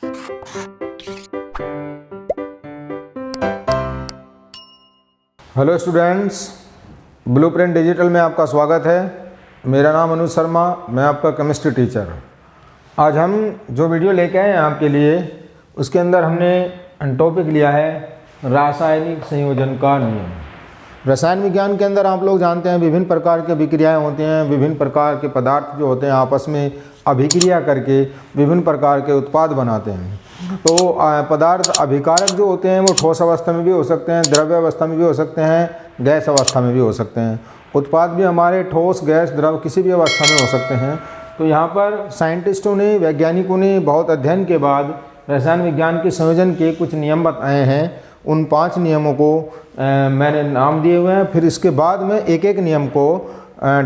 Hello students, blueprint digital में आपका स्वागत है। मेरा नाम अनुज शर्मा, मैं आपका केमिस्ट्री टीचर। आज हम जो वीडियो लेके आए हैं आपके लिए, उसके अंदर हमने टॉपिक लिया है रासायनिक संयोजन का नियम। रसायन विज्ञान के अंदर आप लोग जानते हैं विभिन्न प्रकार के विक्रियाएं होती हैं, विभिन्न प्रकार के पदार्थ जो होते हैं आपस में अभिक्रिया करके विभिन्न प्रकार के उत्पाद बनाते हैं। तो पदार्थ अभिकारक जो होते हैं वो ठोस अवस्था में भी हो सकते हैं, द्रव्य अवस्था में भी हो सकते हैं, गैस अवस्था में भी हो सकते हैं। उत्पाद भी हमारे ठोस, गैस, द्रव किसी भी अवस्था में हो सकते हैं। तो यहाँ पर साइंटिस्टों ने, वैज्ञानिकों ने बहुत अध्ययन के बाद रसायन विज्ञान के संयोजन के कुछ नियम बताए हैं। उन 5 नियमों को मैंने नाम दिए हुए हैं। फिर इसके बाद में एक एक नियम को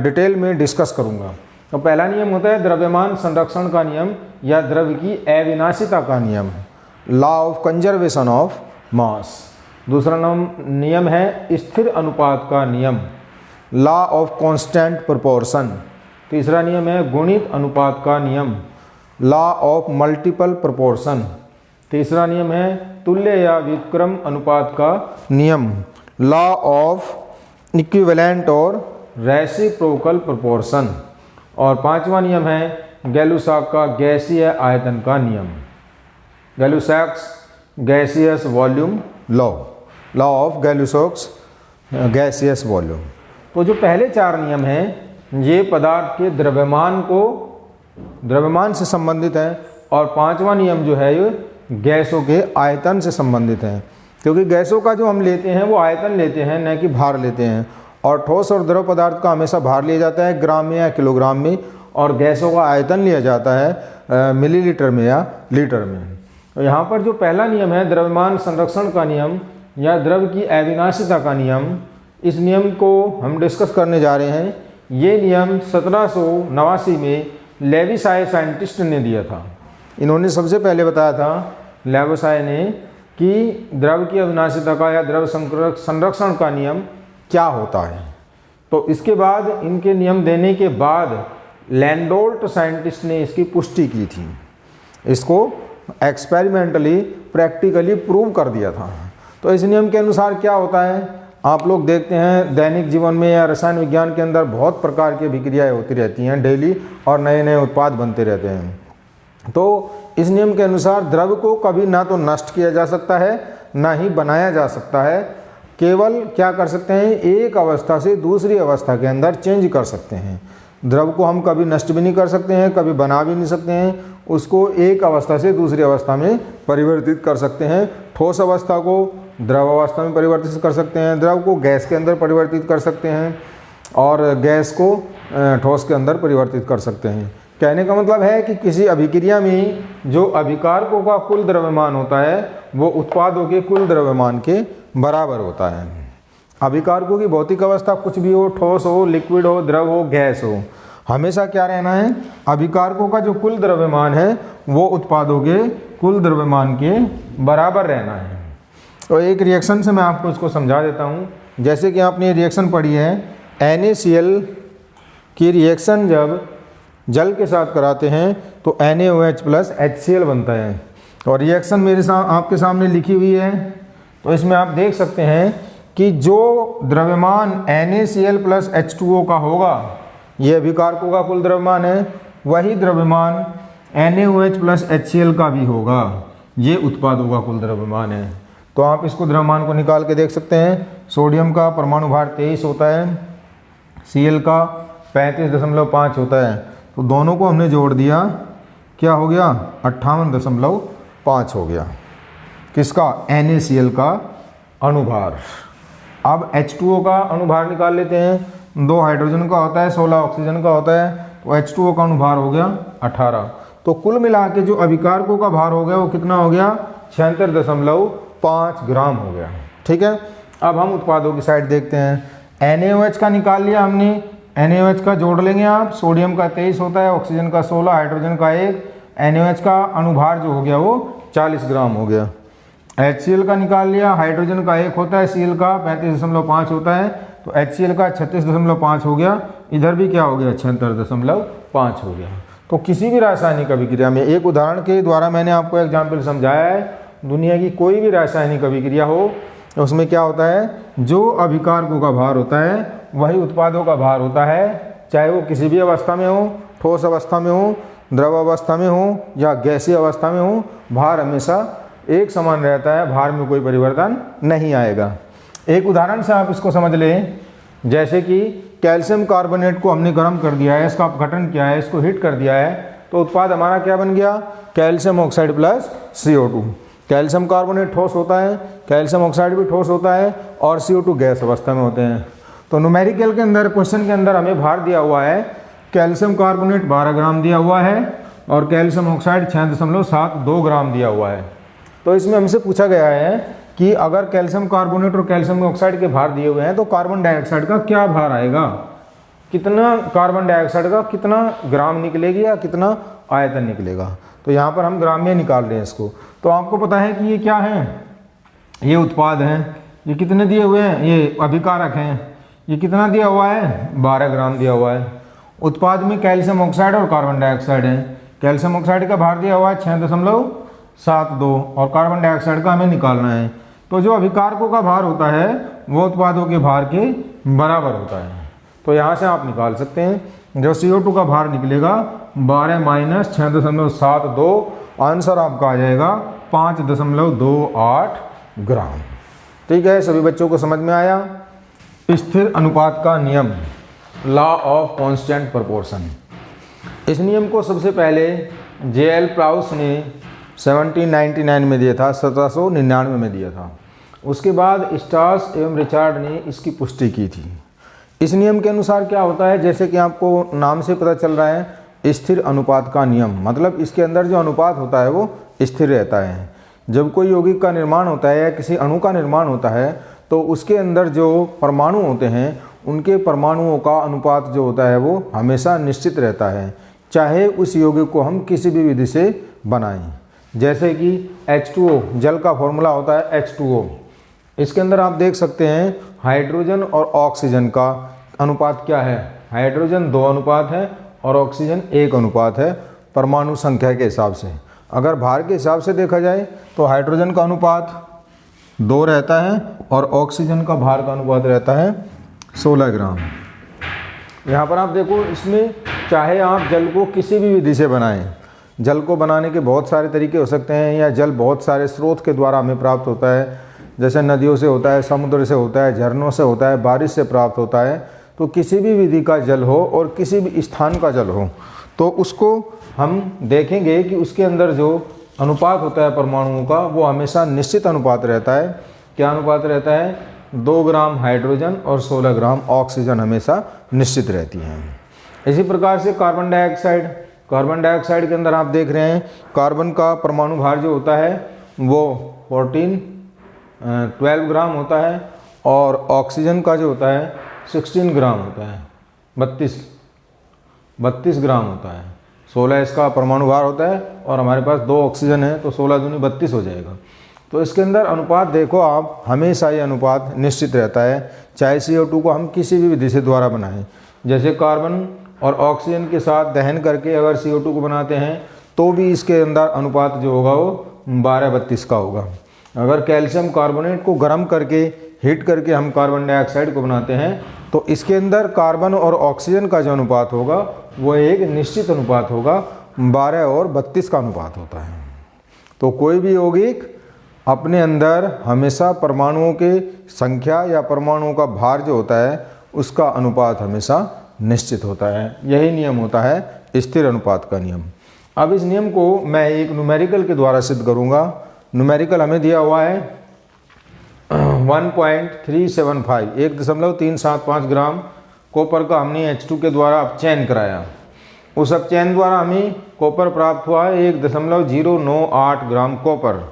डिटेल में डिस्कस करूँगा। तो पहला नियम होता है द्रव्यमान संरक्षण का नियम या द्रव्य की अविनाशिता का नियम, law of conservation of mass. दूसरा नियम है स्थिर अनुपात का नियम, लॉ ऑफ कांस्टेंट प्रोपोर्शन। तीसरा नियम है गुणित अनुपात का नियम, लॉ ऑफ मल्टीपल प्रोपोर्शन। तीसरा नियम है तुल्य या व्युत्क्रम अनुपात का नियम, लॉ ऑफ इक्विवेलेंट और रेसिप्रोकल प्रोपोर्शन। और 5वां नियम है गैलुसॉक का गैसीय आयतन का नियम, Gay-Lussac's gaseous volume law, law of Gay-Lussac's gaseous volume. तो जो पहले 4 नियम हैं ये पदार्थ के द्रव्यमान से संबंधित है, और 5वां नियम जो है ये गैसों के आयतन से संबंधित है। क्योंकि गैसों का जो हम लेते हैं वो आयतन लेते हैं, न कि भार लेते हैं। और ठोस और द्रव पदार्थ का हमेशा भार लिया जाता है ग्राम में या किलोग्राम में, और गैसों का आयतन लिया जाता है मिलीलीटर में या लीटर में। तो यहाँ पर जो पहला नियम है द्रव्यमान संरक्षण का नियम या द्रव्य की अविनाशिता का नियम, इस नियम को हम डिस्कस करने जा रहे हैं। ये नियम 1789 में लेविसाय साइंटिस्ट ने दिया था। इन्होंने सबसे पहले बताया था, लेविसाय ने, कि द्रव्य की अविनाशिता का या द्रव्य संरक्षण का नियम क्या होता है। तो इसके बाद इनके नियम देने के बाद लैंडोल्ट साइंटिस्ट ने इसकी पुष्टि की थी, इसको एक्सपेरिमेंटली प्रैक्टिकली प्रूव कर दिया था। तो इस नियम के अनुसार क्या होता है, आप लोग देखते हैं दैनिक जीवन में या रसायन विज्ञान के अंदर बहुत प्रकार की विक्रियाएं होती रहती हैं डेली, और नए नए उत्पाद बनते रहते हैं। तो इस नियम के अनुसार द्रव्य को कभी ना तो नष्ट किया जा सकता है, ना ही बनाया जा सकता है। केवल क्या कर सकते हैं, एक अवस्था से दूसरी अवस्था के अंदर चेंज कर सकते हैं। द्रव को हम कभी नष्ट भी नहीं कर सकते हैं, कभी बना भी नहीं सकते हैं। उसको एक अवस्था से दूसरी अवस्था में परिवर्तित कर सकते हैं। ठोस अवस्था को द्रव अवस्था में परिवर्तित कर सकते हैं, द्रव को गैस के अंदर परिवर्तित कर सकते हैं, और गैस को ठोस के अंदर परिवर्तित कर सकते हैं। कहने का मतलब है कि किसी अभिक्रिया में जो अभिकारकों का कुल द्रव्यमान होता है वो उत्पादों के कुल द्रव्यमान के बराबर होता है। अभिकारकों की भौतिक अवस्था कुछ भी हो, ठोस हो, लिक्विड हो, द्रव हो, गैस हो, हमेशा क्या रहना है, अभिकारकों का जो कुल द्रव्यमान है वो उत्पादों के कुल द्रव्यमान के बराबर रहना है। तो एक रिएक्शन से मैं आपको इसको समझा देता हूँ। जैसे कि आपने रिएक्शन पढ़ी है, NaCl की रिएक्शन जब जल के साथ कराते हैं तो NaOH प्लस HCl बनता है। और रिएक्शन मेरे आपके सामने लिखी हुई है। तो इसमें आप देख सकते हैं कि जो द्रव्यमान NaCl प्लस H2O का होगा, ये अभिकारकों का कुल द्रव्यमान है, वही द्रव्यमान NaOH प्लस HCl का भी होगा, ये उत्पादों का कुल द्रव्यमान है। तो आप इसको द्रव्यमान को निकाल के देख सकते हैं। सोडियम का परमाणु भार 23 होता है, Cl का 35.5 होता है। तो दोनों को हमने जोड़ दिया, क्या हो गया, 58.5 हो गया। किसका, NaCl का अणुभार। अब H2O का अणुभार निकाल लेते हैं। 2 हाइड्रोजन का होता है, 16 ऑक्सीजन का होता है, तो H2O का अणुभार हो गया 18। तो कुल मिला के जो अभिकारकों का भार हो गया वो कितना हो गया, 76.5 ग्राम हो गया। ठीक है। अब हम उत्पादों की साइड देखते हैं। NaOH का निकाल लिया हमने, NaOH का जोड़ लेंगे आप। सोडियम का 23 होता है, ऑक्सीजन का 16, हाइड्रोजन का 1, NaOH का अणुभार जो हो गया वो 40 ग्राम हो गया। HCl का निकाल लिया, हाइड्रोजन का 1 होता है, Cl का 35.5 होता है, तो HCl का 36.5 हो गया। इधर भी क्या हो गया, 76.5 हो गया। तो किसी भी रासायनिक अभिक्रिया में, एक उदाहरण के द्वारा मैंने आपको एग्जाम्पल समझाया है, दुनिया की कोई भी रासायनिक अभिक्रिया हो उसमें क्या होता है, जो अभिकारकों का भार होता है वही उत्पादों का भार होता है, चाहे वो किसी भी अवस्था में हो, ठोस अवस्था में हो, द्रव अवस्था में हो या गैसीय अवस्था में हो, भार हमेशा एक समान रहता है, भार में कोई परिवर्तन नहीं आएगा। एक उदाहरण से आप इसको समझ लें, जैसे कि कैल्शियम कार्बोनेट को हमने गर्म कर दिया है, इसका अपघटन किया है, इसको हीट कर दिया है, तो उत्पाद हमारा क्या बन गया, calcium oxide plus CO2। Calcium carbonate ठोस होता है, कैल्शियम ऑक्साइड भी ठोस होता है और CO2 गैस अवस्था में होते हैं। तो न्यूमेरिकल के अंदर, क्वेश्चन के अंदर हमें भार दिया हुआ है, कैल्शियम कार्बोनेट 12 ग्राम दिया हुआ है और कैल्शियम ऑक्साइड 6.72 ग्राम दिया हुआ है। तो इसमें हमसे पूछा गया है कि अगर कैल्शियम कार्बोनेट और कैल्शियम ऑक्साइड के भार दिए हुए हैं तो कार्बन डाइऑक्साइड का क्या भार आएगा, कितना कार्बन डाइऑक्साइड का कितना ग्राम निकलेगी या कितना आयतन निकलेगा। तो यहाँ पर हम ग्राम में निकाल रहे हैं इसको। तो आपको पता है कि ये क्या है, ये उत्पाद हैं, ये कितने दिए हुए हैं, ये अभिकारक हैं, ये कितना दिया हुआ है, 12 ग्राम दिया हुआ है। उत्पाद में कैल्शियम ऑक्साइड और कार्बन डाइऑक्साइड है। कैल्शियम ऑक्साइड का भार दिया हुआ है 6.72 और कार्बन डाइऑक्साइड का हमें निकालना है। तो जो अभिकारकों का भार होता है वो उत्पादों के भार के बराबर होता है। तो यहाँ से आप निकाल सकते हैं, जो CO2 का भार निकलेगा 12 माइनस 6.72, आंसर आपका आ जाएगा 5.28 ग्राम। ठीक है, सभी बच्चों को समझ में आया। स्थिर अनुपात का नियम, लॉ ऑफ कांस्टेंट प्रोपोर्शन। इस नियम को सबसे पहले JL प्राउस ने 1799 में दिया था, 1799 में दिया था। उसके बाद स्टार्स एवं रिचार्ड ने इसकी पुष्टि की थी। इस नियम के अनुसार क्या होता है, जैसे कि आपको नाम से पता चल रहा है, स्थिर अनुपात का नियम, मतलब इसके अंदर जो अनुपात होता है वो स्थिर रहता है। जब कोई यौगिक का निर्माण होता है या किसी अणु का निर्माण होता है तो उसके अंदर जो परमाणु होते हैं उनके परमाणुओं का अनुपात जो होता है वो हमेशा निश्चित रहता है, चाहे उस यौगिक को हम किसी भी विधि से बनाएं। जैसे कि H2O, जल का फॉर्मूला होता है H2O। इसके अंदर आप देख सकते हैं हाइड्रोजन और ऑक्सीजन का अनुपात क्या है, हाइड्रोजन 2 अनुपात है और ऑक्सीजन 1 अनुपात है परमाणु संख्या के हिसाब से। अगर भार के हिसाब से देखा जाए तो हाइड्रोजन का अनुपात 2 रहता है और ऑक्सीजन का भार का अनुपात रहता है 16 ग्राम। यहाँ पर आप देखो, इसमें चाहे आप जल को किसी भी विधि से बनाएं, जल को बनाने के बहुत सारे तरीके हो सकते हैं, या जल बहुत सारे स्रोत के द्वारा हमें प्राप्त होता है, जैसे नदियों से होता है, समुद्र से होता है, झरनों से होता है, बारिश से प्राप्त होता है। तो किसी भी विधि का जल हो और किसी भी स्थान का जल हो तो उसको हम देखेंगे कि उसके अंदर जो अनुपात होता है परमाणुओं का वो हमेशा निश्चित अनुपात रहता है। क्या अनुपात रहता है, 2 ग्राम हाइड्रोजन और 16 ग्राम ऑक्सीजन हमेशा निश्चित रहती हैं। इसी प्रकार से कार्बन डाइऑक्साइड, कार्बन डाइऑक्साइड के अंदर आप देख रहे हैं कार्बन का परमाणु भार जो होता है वो 12 ग्राम होता है और ऑक्सीजन का जो होता है 16 ग्राम होता है, 32 ग्राम होता है। 16 इसका परमाणु भार होता है और हमारे पास 2 ऑक्सीजन है तो 16 दूनी 32 हो जाएगा। तो इसके अंदर अनुपात देखो आप, हमेशा ये अनुपात निश्चित रहता है, चाहे CO2 को हम किसी भी विधि से द्वारा बनाएं। जैसे कार्बन और ऑक्सीजन के साथ दहन करके अगर CO2 को बनाते हैं तो भी इसके अंदर अनुपात जो होगा वो 12-32 का होगा। अगर कैल्शियम कार्बोनेट को गर्म करके हीट करके हम कार्बन डाइऑक्साइड को बनाते हैं तो इसके अंदर कार्बन और ऑक्सीजन का जो अनुपात होगा वो एक निश्चित अनुपात होगा, 12 और 32 का अनुपात होता है। तो कोई भी यौगिक अपने अंदर हमेशा परमाणुओं के संख्या या परमाणुओं का भार जो होता है उसका अनुपात हमेशा निश्चित होता है। यही नियम होता है स्थिर अनुपात का नियम। अब इस नियम को मैं एक न्यूमेरिकल के द्वारा सिद्ध करूँगा। न्यूमेरिकल हमें दिया हुआ है 1.375 1.375 ग्राम कॉपर का हमने H2 के द्वारा अपचयन कराया। उस अपचयन द्वारा हमें कॉपर प्राप्त हुआ है 1.098 ग्राम कॉपर।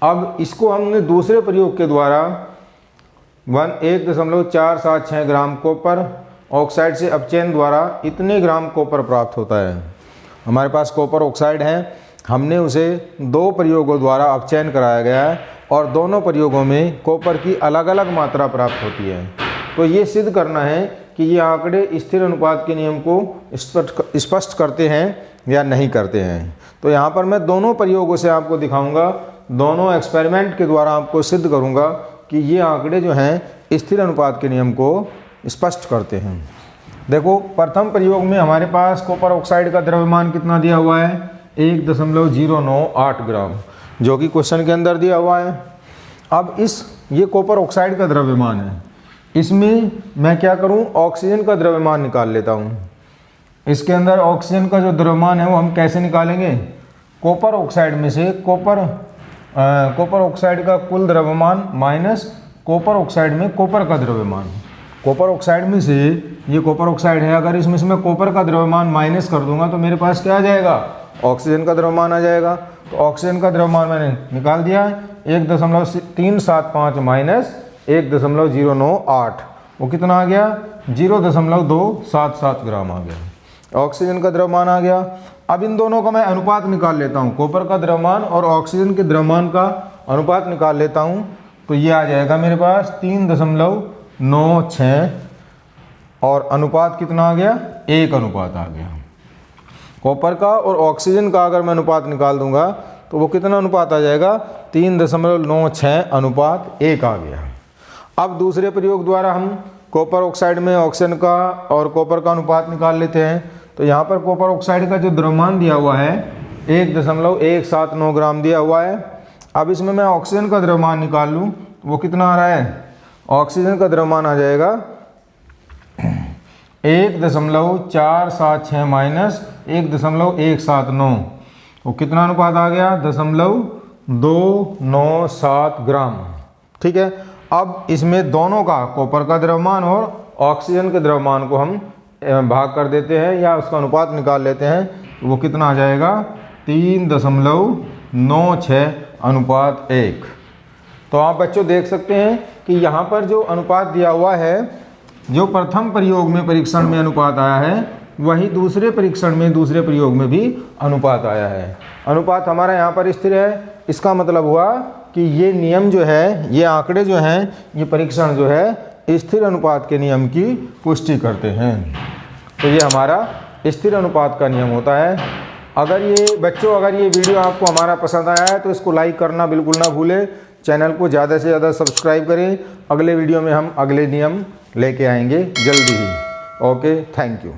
अब इसको हमने दूसरे प्रयोग के द्वारा 1.476 ग्राम कॉपर ऑक्साइड से अपचयन द्वारा इतने ग्राम कॉपर प्राप्त होता है। हमारे पास कॉपर ऑक्साइड है, हमने उसे 2 प्रयोगों द्वारा अपचयन कराया गया है और दोनों प्रयोगों में कॉपर की अलग अलग मात्रा प्राप्त होती है। तो ये सिद्ध करना है कि ये आंकड़े स्थिर अनुपात के नियम को स्पष्ट करते हैं या नहीं करते हैं। तो यहाँ पर मैं दोनों प्रयोगों से आपको दिखाऊंगा, दोनों एक्सपेरिमेंट के द्वारा आपको सिद्ध करूंगा कि ये आंकड़े जो हैं स्थिर अनुपात के नियम को स्पष्ट करते हैं। देखो, प्रथम प्रयोग में हमारे पास कॉपर ऑक्साइड का द्रव्यमान कितना दिया हुआ है, 1.098 ग्राम, जो कि क्वेश्चन के अंदर दिया हुआ है। अब ये कॉपर ऑक्साइड का द्रव्यमान है, इसमें मैं क्या करूं, ऑक्सीजन का द्रव्यमान निकाल लेता हूं। इसके अंदर ऑक्सीजन का जो द्रव्यमान है वो हम कैसे निकालेंगे, कॉपर ऑक्साइड में से कॉपर ऑक्साइड का कुल द्रव्यमान माइनस कॉपर ऑक्साइड में कॉपर का द्रव्यमान। कॉपर ऑक्साइड में से ये कॉपर ऑक्साइड है, अगर इसमें से मैं कॉपर का द्रव्यमान माइनस कर दूंगा तो मेरे पास क्या आ जाएगा, ऑक्सीजन का द्रव्यमान आ जाएगा। तो ऑक्सीजन का द्रव्यमान मैंने निकाल दिया है, 1.375 माइनस 1.098, वो कितना आ गया, 0.277 ग्राम आ गया। ऑक्सीजन का द्रव्यमान आ गया। अब इन दोनों का मैं अनुपात निकाल लेता हूँ, कॉपर का द्रव्यमान और ऑक्सीजन के द्रव्यमान का अनुपात निकाल लेता हूँ, तो ये आ जाएगा मेरे पास 3.96 और अनुपात कितना आ गया, 1 अनुपात आ गया। कॉपर का और ऑक्सीजन का अगर मैं अनुपात निकाल दूंगा तो वो कितना अनुपात आ जाएगा, 3.96 अनुपात 1 आ गया। अब दूसरे प्रयोग द्वारा हम कॉपर ऑक्साइड में ऑक्सीजन का और कॉपर का अनुपात निकाल लेते हैं। तो यहाँ पर कॉपर ऑक्साइड का जो द्रव्यमान दिया हुआ है 1.179 ग्राम दिया हुआ है। अब इसमें मैं ऑक्सीजन का द्रव्यमान निकाल लूँ, वो कितना आ रहा है, ऑक्सीजन का द्रव्यमान आ जाएगा 1.476 माइनस 1.179, वो कितना अनुपात आ गया, 0.297 ग्राम। ठीक है, अब इसमें दोनों का, कॉपर का द्रव्यमान और ऑक्सीजन के द्रव्यमान को हम भाग कर देते हैं या उसका अनुपात निकाल लेते हैं, वो कितना आ जाएगा, 3.96 अनुपात 1। तो आप बच्चों देख सकते हैं कि यहाँ पर जो अनुपात दिया हुआ है, जो प्रथम प्रयोग में परीक्षण में अनुपात आया है, वही दूसरे परीक्षण में, दूसरे प्रयोग में भी अनुपात आया है। अनुपात हमारा यहाँ पर स्थिर है, इसका मतलब हुआ कि ये नियम जो है, ये आंकड़े जो हैं, ये परीक्षण जो है स्थिर अनुपात के नियम की पुष्टि करते हैं। तो ये हमारा स्थिर अनुपात का नियम होता है। अगर ये बच्चों, अगर ये वीडियो आपको हमारा पसंद आया है तो इसको लाइक करना बिल्कुल ना भूलें, चैनल को ज़्यादा से ज़्यादा सब्सक्राइब करें। अगले वीडियो में हम अगले नियम लेके आएंगे जल्दी ही। Okay, thank you.